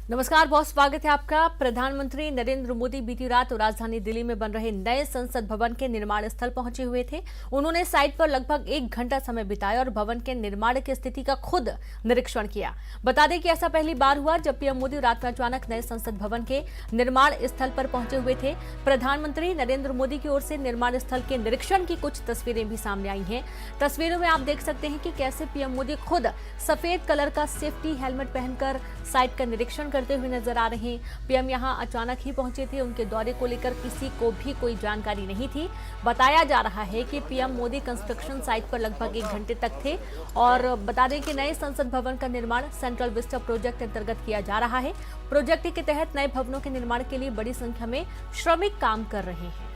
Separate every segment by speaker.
Speaker 1: नमस्कार, बहुत स्वागत है आपका। प्रधानमंत्री नरेंद्र मोदी बीती रात राजधानी दिल्ली में बन रहे नए संसद भवन के निर्माण स्थल पहुंचे हुए थे। उन्होंने साइट पर लगभग 1 घंटा समय बिताया और भवन के निर्माण की स्थिति का खुद निरीक्षण किया। बता दें कि ऐसा पहली बार हुआ जब पीएम मोदी रात में अचानक नए संसद भवन के निर्माण स्थल पर पहुंचे हुए थे। प्रधानमंत्री नरेंद्र मोदी की ओर से निर्माण स्थल के निरीक्षण की कुछ तस्वीरें भी सामने आई हैं। तस्वीरों में आप देख सकते हैं कि कैसे पीएम मोदी खुद सफेद कलर का सेफ्टी हेलमेट पहनकर साइट का निरीक्षण करते हुए नजर आ रहे हैं। पीएम यहां अचानक ही पहुंचे थे। उनके दौरे को लेकर किसी को भी कोई जानकारी नहीं थी। बताया जा रहा है कि पीएम मोदी कंस्ट्रक्शन साइट पर लगभग 1 घंटे तक थे। और बता दें कि नए संसद भवन का निर्माण सेंट्रल विस्टा प्रोजेक्ट अंतर्गत किया जा रहा है। प्रोजेक्ट के तहत नए भवनों के निर्माण के लिए बड़ी संख्या में श्रमिक काम कर रहे हैं।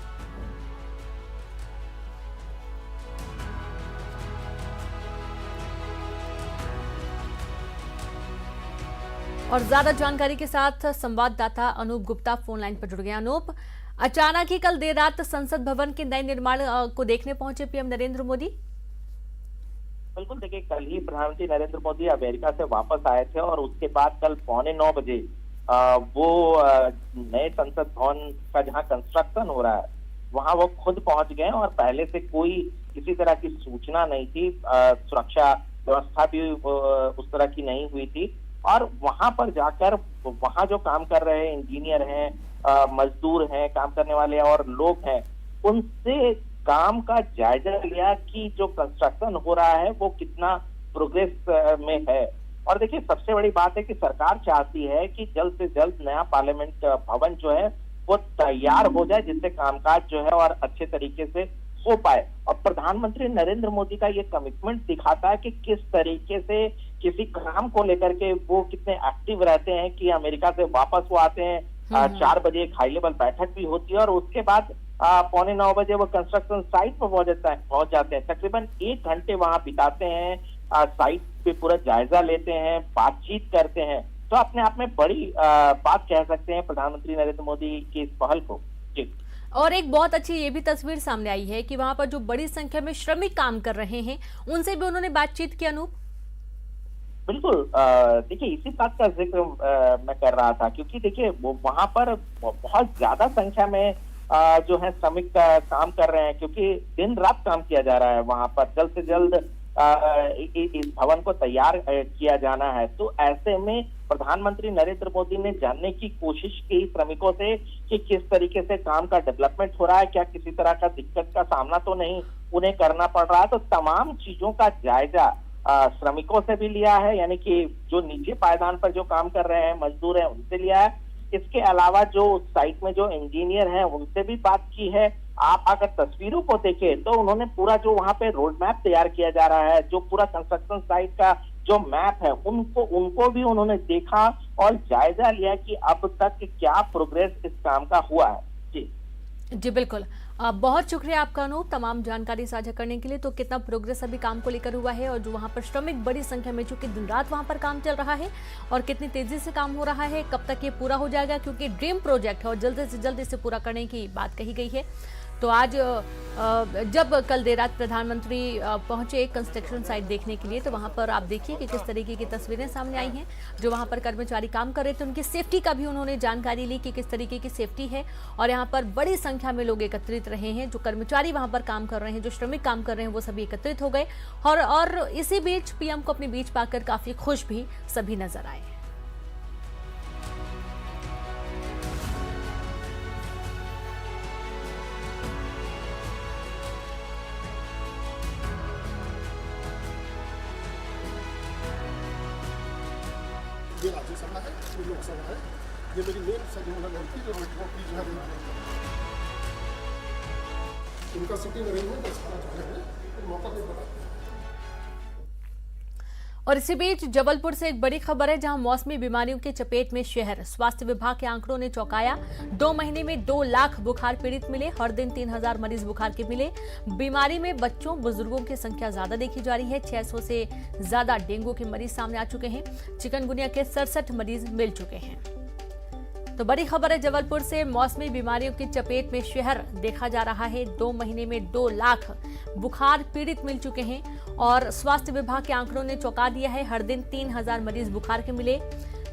Speaker 1: और ज्यादा जानकारी के साथ संवाददाता अनूप गुप्ता फोन लाइन पर जुड़ गए। अनूप, अचानक ही कल देर रात संसद भवन के नए निर्माण को देखने पहुंचे पीएम नरेंद्र मोदी।
Speaker 2: बिल्कुल, देखिए, कल ही प्रधानमंत्री नरेंद्र मोदी अमेरिका से वापस आए थे और उसके बाद कल 8:45 बजे वो नए संसद भवन का जहां कंस्ट्रक्शन हो रहा है वहां वो खुद पहुंच गए और पहले से कोई किसी तरह की सूचना नहीं थी। सुरक्षा व्यवस्था भी उस तरह की नहीं हुई थी और वहां पर जाकर वहां जो काम कर रहे इंजीनियर हैं, मजदूर हैं, काम करने वाले और लोग हैं, उनसे काम का जायजा लिया कि जो कंस्ट्रक्शन हो रहा है वो कितना प्रोग्रेस में है। और देखिए, सबसे बड़ी बात है कि सरकार चाहती है कि जल्द से जल्द नया पार्लियामेंट भवन जो है वो तैयार हो जाए, जिससे कामकाज जो है और अच्छे तरीके से हो पाए। और प्रधानमंत्री नरेंद्र मोदी का ये कमिटमेंट दिखाता है कि किस तरीके से किसी काम को लेकर के वो कितने एक्टिव रहते हैं कि अमेरिका से वापस वो आते हैं। 4 बजे एक हाई लेवल बैठक भी होती है और उसके बाद 8:45 बजे वो कंस्ट्रक्शन साइट पर पहुंच जाते हैं। तकरीबन 1 घंटे वहां बिताते हैं, साइट पे पूरा जायजा लेते हैं, बातचीत करते हैं। तो अपने आप में बड़ी बात कह सकते हैं प्रधानमंत्री नरेंद्र मोदी की इस पहल को। जी।
Speaker 1: और एक बहुत अच्छी ये भी तस्वीर सामने आई है कि वहां पर जो बड़ी संख्या में श्रमिक काम कर रहे हैं उनसे भी उन्होंने बातचीत की। अनूप,
Speaker 2: बिल्कुल, देखिए, इसी बात का जिक्र मैं कर रहा था क्योंकि देखिए वो वहां पर बहुत ज्यादा संख्या में जो है श्रमिक काम कर रहे हैं, क्योंकि दिन रात काम किया जा रहा है वहां पर। जल्द से जल्द इस भवन को तैयार किया जाना है। तो ऐसे में प्रधानमंत्री नरेंद्र मोदी ने जानने की कोशिश की श्रमिकों से कि किस तरीके से काम का डेवलपमेंट हो रहा है, क्या किसी तरह का दिक्कत का सामना तो नहीं उन्हें करना पड़ रहा है। तो तमाम चीजों का जायजा श्रमिकों से भी लिया है, यानी कि जो नीचे पायदान पर जो काम कर रहे हैं मजदूर हैं उनसे लिया है। इसके अलावा जो साइट में जो इंजीनियर हैं उनसे भी बात की है। आप अगर तस्वीरों को देखें तो उन्होंने पूरा जो वहां पे रोड मैप तैयार किया जा रहा है, जो पूरा कंस्ट्रक्शन साइट का जो मैप है उनको भी उन्होंने देखा और जायजा लिया कि अब तक क्या प्रोग्रेस इस काम का हुआ है।
Speaker 1: जी बिल्कुल, बहुत शुक्रिया आपका अनूप, तमाम जानकारी साझा करने के लिए। तो कितना प्रोग्रेस अभी काम को लेकर हुआ है और जो वहां पर श्रमिक बड़ी संख्या में, चूंकि दिन रात वहां पर काम चल रहा है और कितनी तेजी से काम हो रहा है, कब तक ये पूरा हो जाएगा, क्योंकि ड्रीम प्रोजेक्ट है और जल्द से जल्द इसे पूरा करने की बात कही गई है। तो आज जब कल देर रात प्रधानमंत्री पहुंचे कंस्ट्रक्शन साइट देखने के लिए, तो वहां पर आप देखिए कि किस तरीके की तस्वीरें सामने आई हैं। जो वहां पर कर्मचारी काम कर रहे थे उनकी सेफ्टी का भी उन्होंने जानकारी ली कि किस तरीके की सेफ्टी है। और यहाँ पर बड़ी संख्या में लोग एकत्रित रहे हैं। जो कर्मचारी वहां पर काम कर रहे हैं, जो श्रमिक काम कर रहे हैं, वो सभी एकत्रित हो गए। और इसी बीच पीएम को अपने बीच पाकर काफी खुश भी सभी नजर आए।
Speaker 3: ये राज्यसभा है, ये लोकसभा है, ये मेरी मेन सदन लड़की जो है उनका सिटिंग अरेंजमेंट सारा जो है मौका नहीं बताते हैं।
Speaker 1: और इसी बीच जबलपुर से एक बड़ी खबर है, जहां मौसमी बीमारियों की चपेट में शहर। स्वास्थ्य विभाग के आंकड़ों ने चौंकाया। 2 महीने में 2 लाख बुखार पीड़ित मिले। हर दिन 3000 मरीज बुखार के मिले। बीमारी में बच्चों बुजुर्गों की संख्या ज्यादा देखी जा रही है। 600 से ज्यादा डेंगू के मरीज सामने आ चुके हैं। चिकनगुनिया के 67 मरीज मिल चुके हैं। तो बड़ी खबर है जबलपुर से, मौसमी बीमारियों की चपेट में शहर देखा जा रहा है। 2 महीने में 2 लाख बुखार पीड़ित मिल चुके हैं और स्वास्थ्य विभाग के आंकड़ों ने चौंका दिया है। हर दिन 3000 मरीज बुखार के मिले।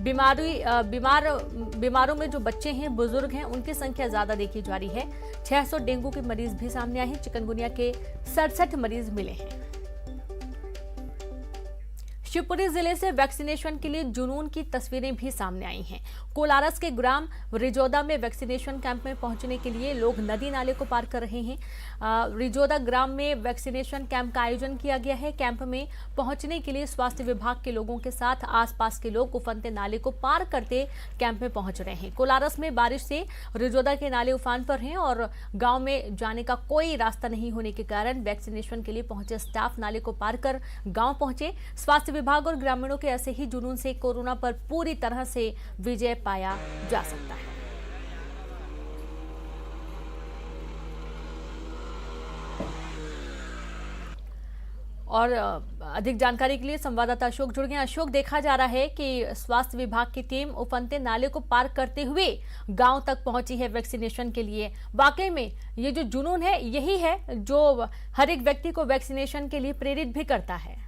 Speaker 1: बीमारों में जो बच्चे हैं, बुजुर्ग हैं, उनकी संख्या ज्यादा देखी जा रही है। 600 डेंगू के मरीज भी सामने आए हैं। चिकनगुनिया के 67 मरीज मिले हैं। शिवपुरी जिले से वैक्सीनेशन के लिए जुनून की तस्वीरें भी सामने आई हैं। कोलारस के ग्राम रिजोदा में वैक्सीनेशन कैंप में पहुंचने के लिए लोग नदी नाले को पार कर रहे हैं। रिजोदा ग्राम में वैक्सीनेशन कैंप का आयोजन किया गया है। कैंप में पहुंचने के लिए स्वास्थ्य विभाग के लोगों के साथ आसपास के लोग उफनते नाले को पार करते कैंप में पहुंच रहे हैं। कोलारस में बारिश से रिजोदा के नाले उफान पर हैं और गांव में जाने का कोई रास्ता नहीं होने के कारण वैक्सीनेशन के लिए पहुंचे स्टाफ नाले को पार कर गांव पहुंचे। स्वास्थ्य विभाग और ग्रामीणों के ऐसे ही जुनून से कोरोना पर पूरी तरह से विजय पाया जा सकता है। और अधिक जानकारी के लिए संवाददाता अशोक जुड़ गए। अशोक, देखा जा रहा है कि स्वास्थ्य विभाग की टीम उफनते नाले को पार करते हुए गांव तक पहुंची है वैक्सीनेशन के लिए। वाकई में ये जो जुनून है, यही है जो हर एक व्यक्ति को वैक्सीनेशन के लिए प्रेरित भी करता है।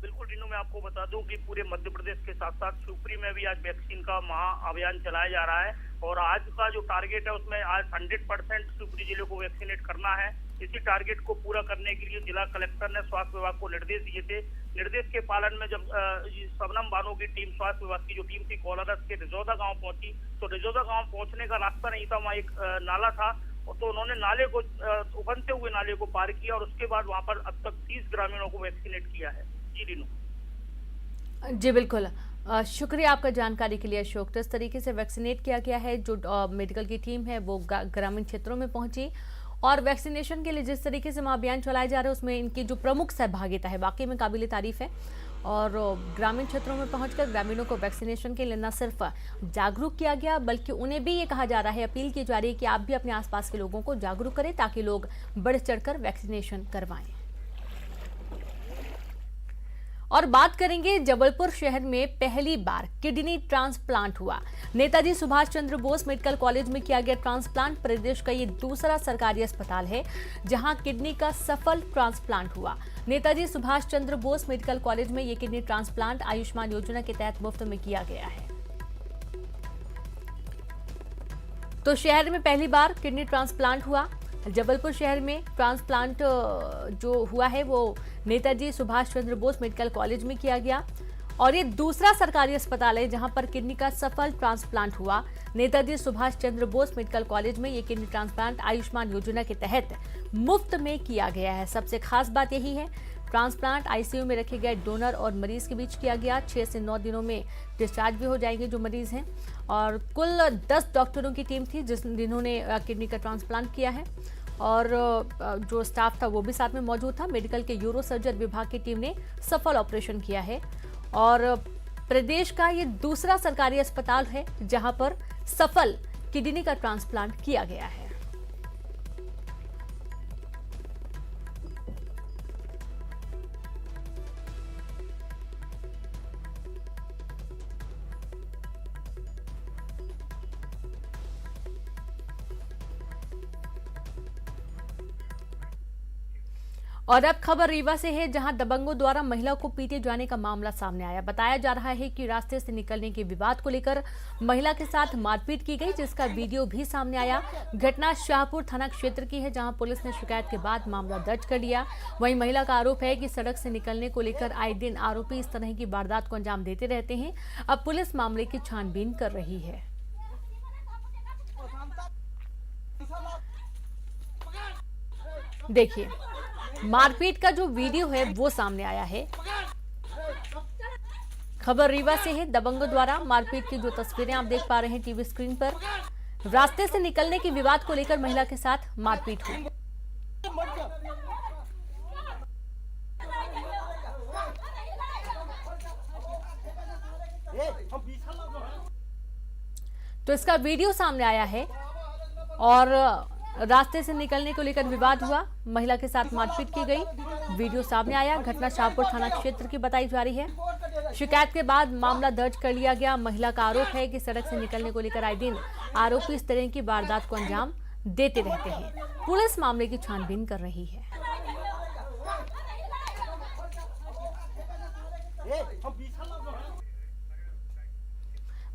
Speaker 4: बिल्कुल रीनू, मैं आपको बता दूं कि पूरे मध्य प्रदेश के साथ साथ शिवपुरी में भी आज वैक्सीन का महा अभियान चलाया जा रहा है और आज का जो टारगेट है उसमें आज 100% शिवपुरी जिले को वैक्सीनेट करना है। इसी टारगेट को पूरा करने के लिए जिला कलेक्टर ने स्वास्थ्य विभाग को निर्देश दिए थे। निर्देश के पालन में जब सबनम बानो की टीम, स्वास्थ्य विभाग की जो टीम थी, कोलारस के रिजोदा गाँव पहुंची तो रिजोदा गाँव पहुंचने का रास्ता नहीं था, वहाँ एक नाला था तो उन्होंने नाले को उफनते हुए नाले को पार किया और उसके बाद वहाँ पर अब तक 30 ग्रामीणों को वैक्सीनेट किया है।
Speaker 1: जी बिल्कुल, शुक्रिया आपका जानकारी के लिए अशोक। तो इस तरीके से वैक्सीनेट किया गया है। जो मेडिकल की टीम है वो ग्रामीण क्षेत्रों में पहुंची और वैक्सीनेशन के लिए जिस तरीके से अभियान चलाया जा रहा है उसमें इनकी जो प्रमुख सहभागिता है वाकई में काबिले तारीफ है। और ग्रामीण क्षेत्रों में पहुंचकर ग्रामीणों को वैक्सीनेशन के लिए न सिर्फ जागरूक किया गया बल्कि उन्हें भी ये कहा जा रहा है, अपील की जा रही है कि आप भी अपने आसपास के लोगों को जागरूक करें ताकि लोग बढ़ चढ़कर वैक्सीनेशन करवाएं। और बात करेंगे, जबलपुर शहर में पहली बार किडनी ट्रांसप्लांट हुआ। नेताजी सुभाष चंद्र बोस मेडिकल कॉलेज में किया गया ट्रांसप्लांट। प्रदेश का ये दूसरा सरकारी अस्पताल है जहां किडनी का सफल ट्रांसप्लांट हुआ। नेताजी सुभाष चंद्र बोस मेडिकल कॉलेज में ये किडनी ट्रांसप्लांट आयुष्मान योजना के तहत मुफ्त में किया गया है। तो शहर में पहली बार किडनी ट्रांसप्लांट हुआ। जबलपुर शहर में ट्रांसप्लांट जो हुआ है वो नेताजी सुभाष चंद्र बोस मेडिकल कॉलेज में किया गया और ये दूसरा सरकारी अस्पताल है जहां पर किडनी का सफल ट्रांसप्लांट हुआ। नेताजी सुभाष चंद्र बोस मेडिकल कॉलेज में ये किडनी ट्रांसप्लांट आयुष्मान योजना के तहत मुफ्त में किया गया है। सबसे खास बात यही है, ट्रांसप्लांट आईसीयू में रखे गए डोनर और मरीज के बीच किया गया। 6 से 9 दिनों में डिस्चार्ज भी हो जाएंगे जो मरीज हैं। और कुल 10 डॉक्टरों की टीम थी जिन्होंने किडनी का ट्रांसप्लांट किया है और जो स्टाफ था वो भी साथ में मौजूद था। मेडिकल के यूरो सर्जन विभाग की टीम ने सफल ऑपरेशन किया है और प्रदेश का ये दूसरा सरकारी अस्पताल है जहां पर सफल किडनी का ट्रांसप्लांट किया गया है। और अब खबर रीवा से है जहां दबंगों द्वारा महिला को पीटे जाने का मामला सामने आया। बताया जा रहा है कि रास्ते से निकलने के विवाद को लेकर महिला के साथ मारपीट की गई जिसका वीडियो भी सामने आया। घटना शाहपुर थाना क्षेत्र की है जहां पुलिस ने शिकायत के बाद मामला दर्ज कर लिया। वहीं महिला का आरोप है कि सड़क से निकलने को लेकर आए दिन आरोपी इस तरह की वारदात को अंजाम देते रहते हैं। अब पुलिस मामले की छानबीन कर रही है। देखिए, मारपीट का जो वीडियो है वो सामने आया है। खबर रीवा से है। दबंगों द्वारा मारपीट की जो तस्वीरें आप देख पा रहे हैं टीवी स्क्रीन पर, रास्ते से निकलने के विवाद को लेकर महिला के साथ मारपीट हुई। तो इसका वीडियो सामने आया है और रास्ते से निकलने को लेकर विवाद हुआ, महिला के साथ मारपीट की गई, वीडियो सामने आया। घटना शाहपुर थाना क्षेत्र की बताई जा रही है। शिकायत के बाद मामला दर्ज कर लिया गया। महिला का आरोप है कि सड़क से निकलने को लेकर आए दिन आरोपी इस तरह की वारदात को अंजाम देते रहते हैं। पुलिस मामले की छानबीन कर रही है।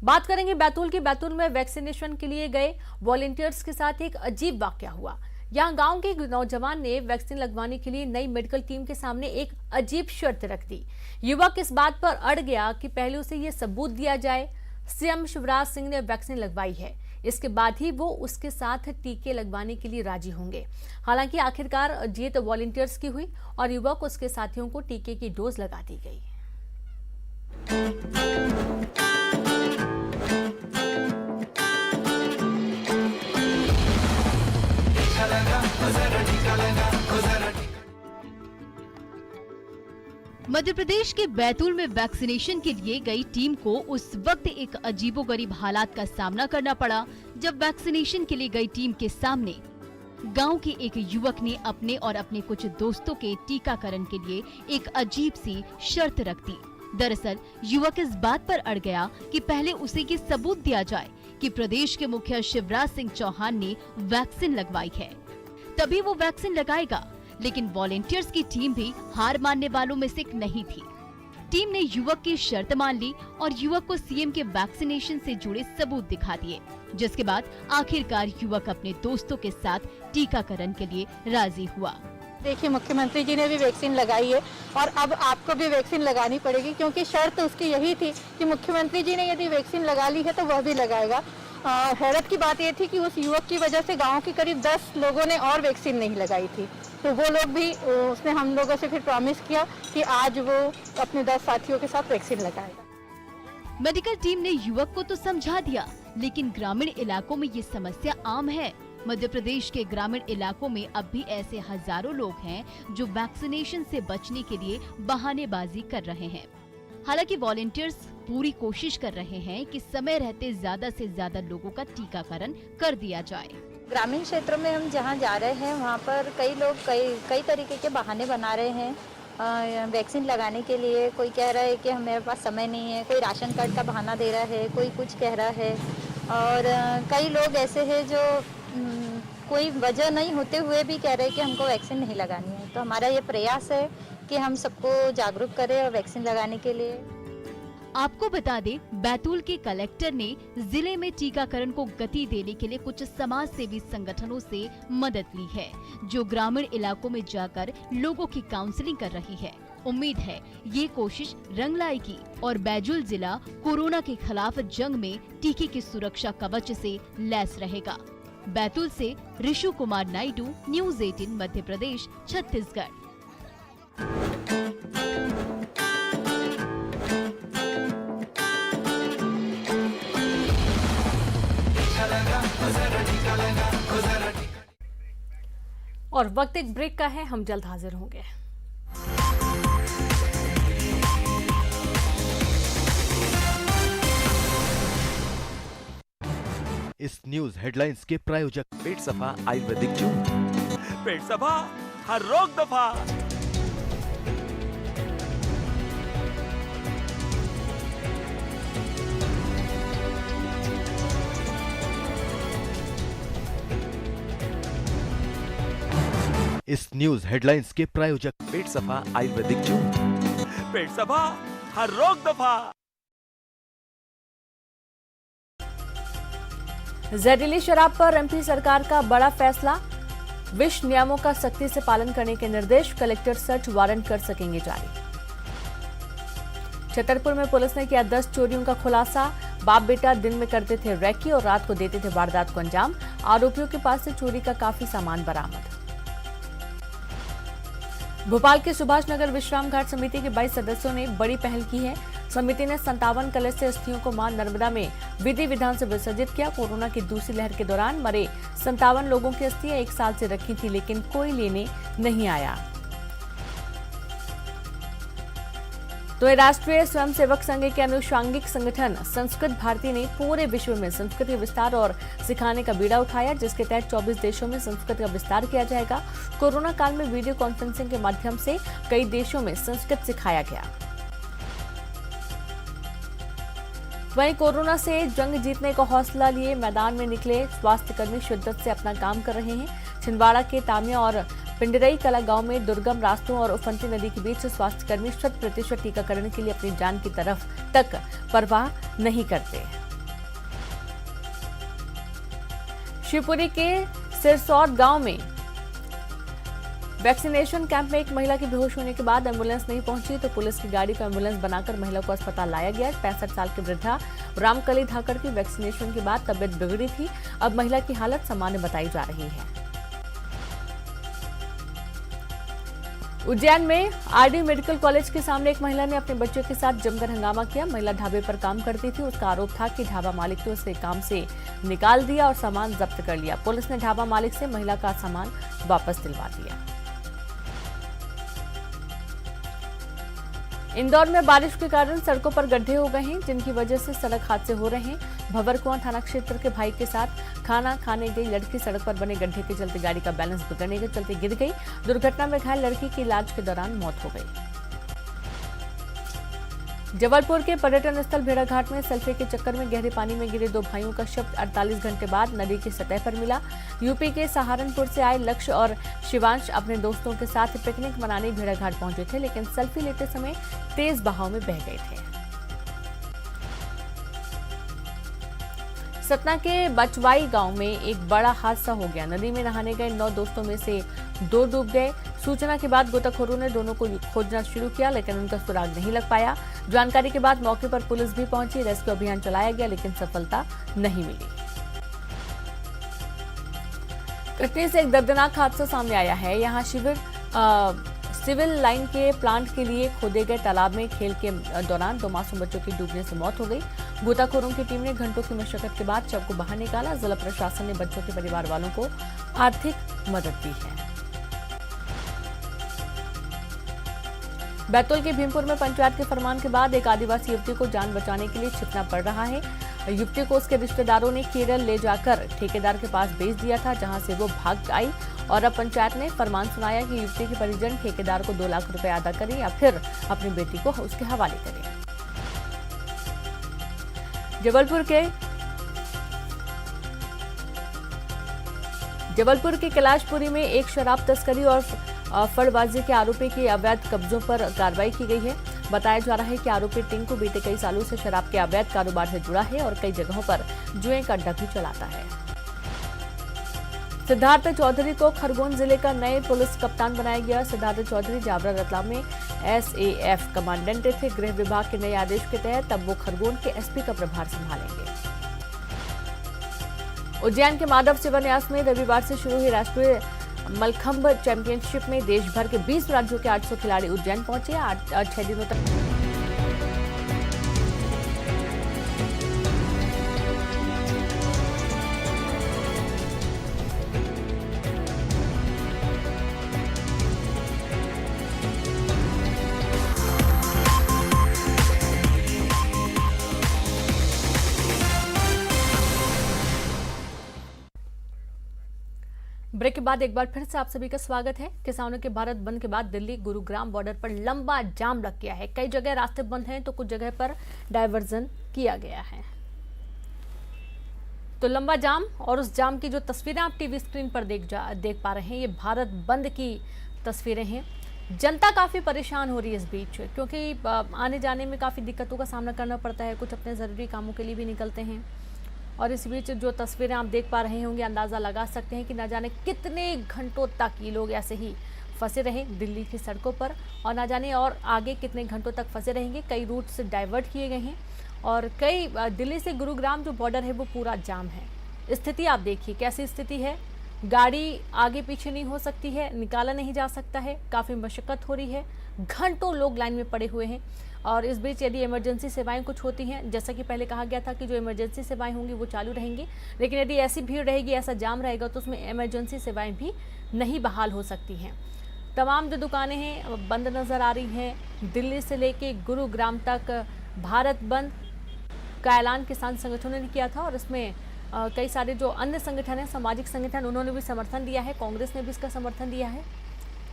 Speaker 1: बात करेंगे बैतूल की। बैतूल में वैक्सीनेशन के लिए गए वॉलंटियर्स के साथ एक अजीब वाकया हुआ। यहां गांव के नौजवान ने वैक्सीन लगवाने के लिए नई मेडिकल टीम के सामने एक अजीब शर्त रख दी। युवक इस बात पर अड़ गया कि पहले उसे ये सबूत दिया जाए सीएम शिवराज सिंह ने वैक्सीन लगवाई है, इसके बाद ही वो उसके साथ टीके लगवाने के लिए राजी होंगे। हालांकि आखिरकार जीत वॉलंटियर्स की हुई और युवक उसके साथियों को टीके की डोज लगा दी गई।
Speaker 5: मध्य प्रदेश के बैतूल में वैक्सीनेशन के लिए गई टीम को उस वक्त एक अजीबोगरीब हालात का सामना करना पड़ा जब वैक्सीनेशन के लिए गई टीम के सामने गांव के एक युवक ने अपने और अपने कुछ दोस्तों के टीकाकरण के लिए एक अजीब सी शर्त रख दी। दरअसल युवक इस बात पर अड़ गया कि पहले उसे ये सबूत दिया जाए कि प्रदेश के मुखिया शिवराज सिंह चौहान ने वैक्सीन लगवाई है, तभी वो वैक्सीन लगाएगा। लेकिन वॉलंटियर्स की टीम भी हार मानने वालों में से एक नहीं थी। टीम ने युवक की शर्त मान ली और युवक को सीएम के वैक्सीनेशन से जुड़े सबूत दिखा दिए, जिसके बाद आखिरकार युवक अपने दोस्तों के साथ टीकाकरण के लिए राजी हुआ।
Speaker 6: देखिए, मुख्यमंत्री जी ने भी वैक्सीन लगाई है और अब आपको भी वैक्सीन लगानी पड़ेगी, क्योंकि शर्त उसकी यही थी कि मुख्यमंत्री जी ने यदि वैक्सीन लगा ली है तो वह भी लगाएगा। हैरत की बात यह थी कि उस युवक की वजह से गांव के करीब 10 लोगों ने और वैक्सीन नहीं लगाई थी, तो वो लोग भी, उसने हम लोगों से फिर प्रॉमिस किया कि आज वो अपने 10 साथियों के साथ वैक्सीन लगाएगा।
Speaker 5: मेडिकल टीम ने युवक को तो समझा दिया, लेकिन ग्रामीण इलाकों में ये समस्या आम है। मध्य प्रदेश के ग्रामीण इलाकों में अब भी ऐसे हजारों लोग हैं जो वैक्सीनेशन से बचने के लिए बहानेबाजी कर रहे हैं। हालांकि वॉलंटियर्स पूरी कोशिश कर रहे हैं कि समय रहते ज्यादा से ज्यादा लोगों का टीकाकरण कर दिया जाए।
Speaker 6: ग्रामीण क्षेत्रों में हम जहाँ जा रहे हैं वहाँ पर कई लोग कई तरीके के बहाने बना रहे हैं वैक्सीन लगाने के लिए। कोई कह रहा है कि हमारे पास समय नहीं है, कोई राशन कार्ड का बहाना दे रहा है, कोई कुछ कह रहा है, और कई लोग ऐसे हैं जो कोई वजह नहीं होते हुए भी कह रहे हैं कि हमको वैक्सीन नहीं लगानी है। तो हमारा ये प्रयास है कि हम सबको जागरूक करें और वैक्सीन लगाने के लिए।
Speaker 5: आपको बता दें, बैतूल के कलेक्टर ने जिले में टीकाकरण को गति देने के लिए कुछ समाज सेवी संगठनों से मदद ली है, जो ग्रामीण इलाकों में जाकर लोगों की काउंसलिंग कर रही है। उम्मीद है ये कोशिश रंग लाएगी और बैतूल जिला कोरोना के खिलाफ जंग में टीके की सुरक्षा कवच से लैस रहेगा। बैतूल से ऋषु कुमार नायडू, न्यूज़ 18 मध्य प्रदेश, छत्तीसगढ़।
Speaker 1: और वक्त एक ब्रेक का है, हम जल्द हाजिर होंगे।
Speaker 7: इस न्यूज हेडलाइंस के प्रायोजक
Speaker 8: पेट सफा आयुर्वेदिक जून, पेट सफा हर रोग दफा।
Speaker 7: इस न्यूज हेडलाइंस के प्रायोजक
Speaker 8: पेट सफा आयुर्वेदिक जून, पेट सफा हर रोग दफा।
Speaker 1: जहरीली शराब पर एमपी सरकार का बड़ा फैसला, विश्व नियमों का सख्ती से पालन करने के निर्देश, कलेक्टर सर्च वारंट कर सकेंगे जारी। छतरपुर में पुलिस ने किया 10 चोरियों का खुलासा, बाप बेटा दिन में करते थे रैकी और रात को देते थे वारदात को अंजाम, आरोपियों के पास से चोरी का काफी सामान बरामद। भोपाल के सुभाष नगर विश्राम घाट समिति के 22 सदस्यों ने बड़ी पहल की है। समिति ने 57 कलश से अस्थियों को मां नर्मदा में विधि विधान से विसर्जित किया। कोरोना की दूसरी लहर के दौरान मरे 57 लोगों की अस्थियां 1 साल से रखी थी, लेकिन कोई लेने नहीं आया। तो राष्ट्रीय स्वयंसेवक संघ के अनुषांगिक संगठन संस्कृत भारती ने पूरे विश्व में संस्कृत के विस्तार और सिखाने का बीड़ा उठाया, जिसके तहत 24 देशों में संस्कृत का विस्तार किया जाएगा। कोरोना काल में वीडियो कॉन्फ्रेंसिंग के माध्यम से कई देशों में संस्कृत सिखाया गया। वहीं कोरोना से जंग जीतने का हौसला लिए मैदान में निकले स्वास्थ्यकर्मी शिद्दत से अपना काम कर रहे हैं। छिंदवाड़ा के तामिया और पिंडरई कला गांव में दुर्गम रास्तों और उफनती नदी के बीच स्वास्थ्यकर्मी 100% टीकाकरण के लिए अपनी जान की तरफ तक परवाह नहीं करते। शिवपुरी के सिरसौर गांव में वैक्सीनेशन कैंप में एक महिला की बेहोश होने के बाद एम्बुलेंस नहीं पहुंची तो पुलिस की गाड़ी को एम्बुलेंस बनाकर महिला को अस्पताल लाया गया। 65 साल की वृद्धा रामकली धाकड़ की वैक्सीनेशन के बाद तबियत बिगड़ी थी। अब महिला की हालत सामान्य बताई जा रही है। उज्जैन में आरडी मेडिकल कॉलेज के सामने एक महिला ने अपने बच्चे के साथ जमकर हंगामा किया। महिला ढाबे पर काम करती थी। उसका आरोप था कि ढाबा मालिक ने उसे काम से निकाल दिया और सामान जब्त कर लिया। पुलिस ने ढाबा मालिक से महिला का सामान वापस दिलवा दिया। इंदौर में बारिश के कारण सड़कों पर गड्ढे हो गए हैं, जिनकी वजह से सड़क हादसे हो रहे हैं। भंवरकुआं थाना क्षेत्र के भाई के साथ खाना खाने गई लड़की सड़क पर बने गड्ढे के चलते गाड़ी का बैलेंस बिगड़ने के चलते गिर गई। दुर्घटना में घायल लड़की की इलाज के दौरान मौत हो गई। जबलपुर के पर्यटन स्थल भेड़ाघाट में सेल्फी के चक्कर में गहरे पानी में गिरे 2 भाइयों का शव 48 घंटे बाद नदी की सतह पर मिला। यूपी के सहारनपुर से आए लक्ष्य और शिवांश अपने दोस्तों के साथ पिकनिक मनाने भेड़ाघाट पहुंचे थे, लेकिन सेल्फी लेते समय तेज बहाव में बह गए थे। सतना के बचवाई गांव में एक बड़ा हादसा हो गया। नदी में नहाने गए 9 दोस्तों में से 2 डूब गए। सूचना के बाद गोताखोरों ने दोनों को खोजना शुरू किया, लेकिन उनका सुराग नहीं लग पाया। जानकारी के बाद मौके पर पुलिस भी पहुंची। रेस्क्यू अभियान चलाया गया, लेकिन सफलता नहीं मिली। कटनी से एक दर्दनाक हादसा सामने आया है। यहाँ सिविल लाइन के प्लांट के लिए खोदे गए तालाब में खेल के दौरान 2 मासूम बच्चों की डूबने से मौत हो गई। गोताखोरों की टीम ने घंटों की मशक्कत के बाद शव को बाहर निकाला। जिला प्रशासन ने बच्चों के परिवार वालों को आर्थिक मदद दी है। बैतूल के भीमपुर में पंचायत के फरमान के बाद एक आदिवासी युवती को जान बचाने के लिए छिपना पड़ रहा है। युवती को उसके रिश्तेदारों ने केरल ले जाकर ठेकेदार के पास बेच दिया था, जहां से वो भाग आई और अब पंचायत ने फरमान सुनाया कि युवती के परिजन ठेकेदार को 2 लाख रुपए अदा करें या फिर अपनी बेटी को उसके हवाले करें। जबलपुर के कैलाशपुरी में एक शराब तस्करी और फड़बाजी के आरोपी के अवैध कब्जों पर कार्रवाई की गई है। बताया जा रहा है कि आरोपी टिंकू बीते कई सालों से शराब के अवैध कारोबार से जुड़ा है और कई जगहों पर जुए का अड्डा भी चलाता है। सिद्धार्थ चौधरी को खरगोन जिले का नए पुलिस कप्तान बनाया गया। सिद्धार्थ चौधरी जावरा रतलाम में SAF कमांडेंट थे। गृह विभाग के नए आदेश के तहत अब वो खरगोन के SP का प्रभार संभालेंगे। उज्जैन के माधव शिवन्यास में रविवार से शुरू हुई राष्ट्रीय मलखंभ चैंपियनशिप में देश भर के 20 राज्यों के 800 खिलाड़ी उज्जैन पहुंचे। 6 दिनों तक ब्रेक के बाद एक बार फिर से आप सभी का स्वागत है। किसानों के भारत बंद के बाद दिल्ली गुरुग्राम बॉर्डर पर लंबा जाम लग गया है। कई जगह रास्ते बंद हैं तो कुछ जगह पर डायवर्जन किया गया है। तो लंबा जाम और उस जाम की जो तस्वीरें आप टीवी स्क्रीन पर देख पा रहे हैं, ये भारत बंद की तस्वीरें हैं। जनता काफ़ी परेशान हो रही है इस बीच, क्योंकि आने जाने में काफ़ी दिक्कतों का सामना करना पड़ता है। कुछ अपने ज़रूरी कामों के लिए भी निकलते हैं और इस बीच जो तस्वीरें आप देख पा रहे होंगे, अंदाज़ा लगा सकते हैं कि न जाने कितने घंटों तक ये लोग ऐसे ही फंसे रहे दिल्ली की सड़कों पर और न जाने और आगे कितने घंटों तक फंसे रहेंगे। कई रूट से डाइवर्ट किए गए हैं और कई दिल्ली से गुरुग्राम जो बॉर्डर है वो पूरा जाम है। स्थिति आप देखिए कैसी स्थिति है। गाड़ी आगे पीछे नहीं हो सकती है, निकाला नहीं जा सकता है, काफ़ी मशक्क़त हो रही है। घंटों लोग लाइन में पड़े हुए हैं और इस बीच यदि इमरजेंसी सेवाएं कुछ होती हैं, जैसा कि पहले कहा गया था कि जो इमरजेंसी सेवाएं होंगी वो चालू रहेंगी, लेकिन यदि ऐसी भीड़ रहेगी, ऐसा जाम रहेगा तो उसमें इमरजेंसी सेवाएं भी नहीं बहाल हो सकती हैं। तमाम जो दुकानें हैं बंद नज़र आ रही हैं। दिल्ली से लेके गुरुग्राम तक भारत बंद का ऐलान किसान संगठनों ने किया था और इसमें कई सारे जो अन्य संगठन हैं, सामाजिक संगठन, उन्होंने भी समर्थन दिया है। कांग्रेस ने भी इसका समर्थन दिया है।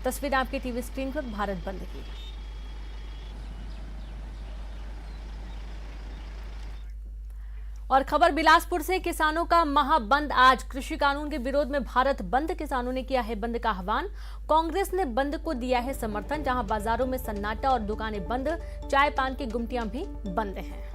Speaker 1: तस्वीर आपके टीवी स्क्रीन पर भारत बंद की। और खबर बिलासपुर से, किसानों का महाबंद आज। कृषि कानून के विरोध में भारत बंद, किसानों ने किया है बंद का आह्वान। कांग्रेस ने बंद को दिया है समर्थन। जहां बाजारों में सन्नाटा और दुकानें बंद, चाय पान की गुमटियां भी बंद हैं।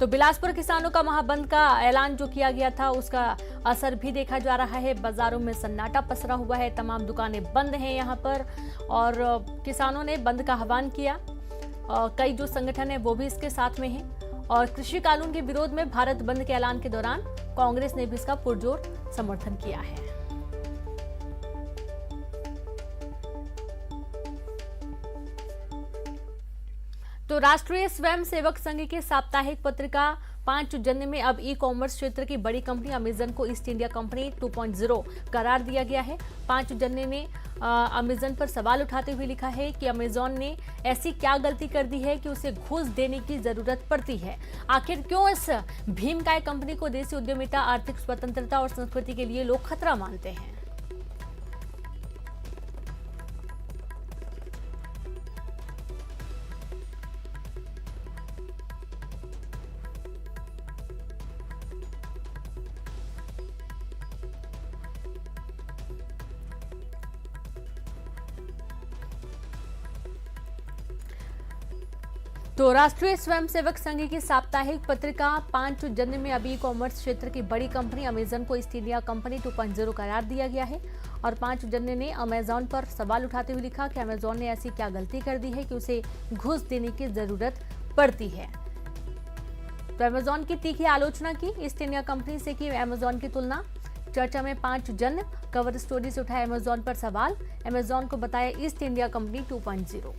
Speaker 1: तो बिलासपुर किसानों का महाबंद का ऐलान जो किया गया था उसका असर भी देखा जा रहा है। बाजारों में सन्नाटा पसरा हुआ है, तमाम दुकानें बंद हैं यहाँ पर और किसानों ने बंद का आह्वान किया। कई जो संगठन है वो भी इसके साथ में हैं और कृषि कानून के विरोध में भारत बंद के ऐलान के दौरान कांग्रेस ने भी इसका पुरजोर समर्थन किया है। तो राष्ट्रीय स्वयंसेवक संघ के साप्ताहिक पत्रिका 5 जनवरी में अब ई कॉमर्स क्षेत्र की बड़ी कंपनी अमेजन को ईस्ट इंडिया कंपनी 2.0 करार दिया गया है। 5 जनवरी ने अमेजन पर सवाल उठाते हुए लिखा है कि अमेजन ने ऐसी क्या गलती कर दी है कि उसे घूस देने की जरूरत पड़ती है। आखिर क्यों इस भीमकाय कंपनी को देशी उद्यमिता, आर्थिक स्वतंत्रता और संस्कृति के लिए लोग खतरा मानते हैं। तो राष्ट्रीय स्वयंसेवक संघ की साप्ताहिक पत्रिका 5 जनवरी में अभी ई कॉमर्स क्षेत्र की बड़ी कंपनी अमेजन को ईस्ट इंडिया कंपनी 2.0 करार दिया गया है और 5 जनवरी ने अमेजन पर सवाल उठाते हुए लिखा कि अमेजन ने ऐसी क्या गलती कर दी है कि उसे घूस देने की जरूरत पड़ती है। तो अमेजन की तीखी आलोचना की ईस्ट इंडिया कंपनी से की अमेजन की तुलना। चर्चा में 5 जनवरी कवर स्टोरी से उठाया अमेजन पर सवाल, अमेजन को बताया ईस्ट इंडिया कंपनी 2.0।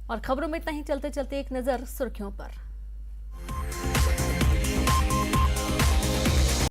Speaker 1: और खबरों में इतना ही, चलते चलते एक नजर सुर्खियों पर।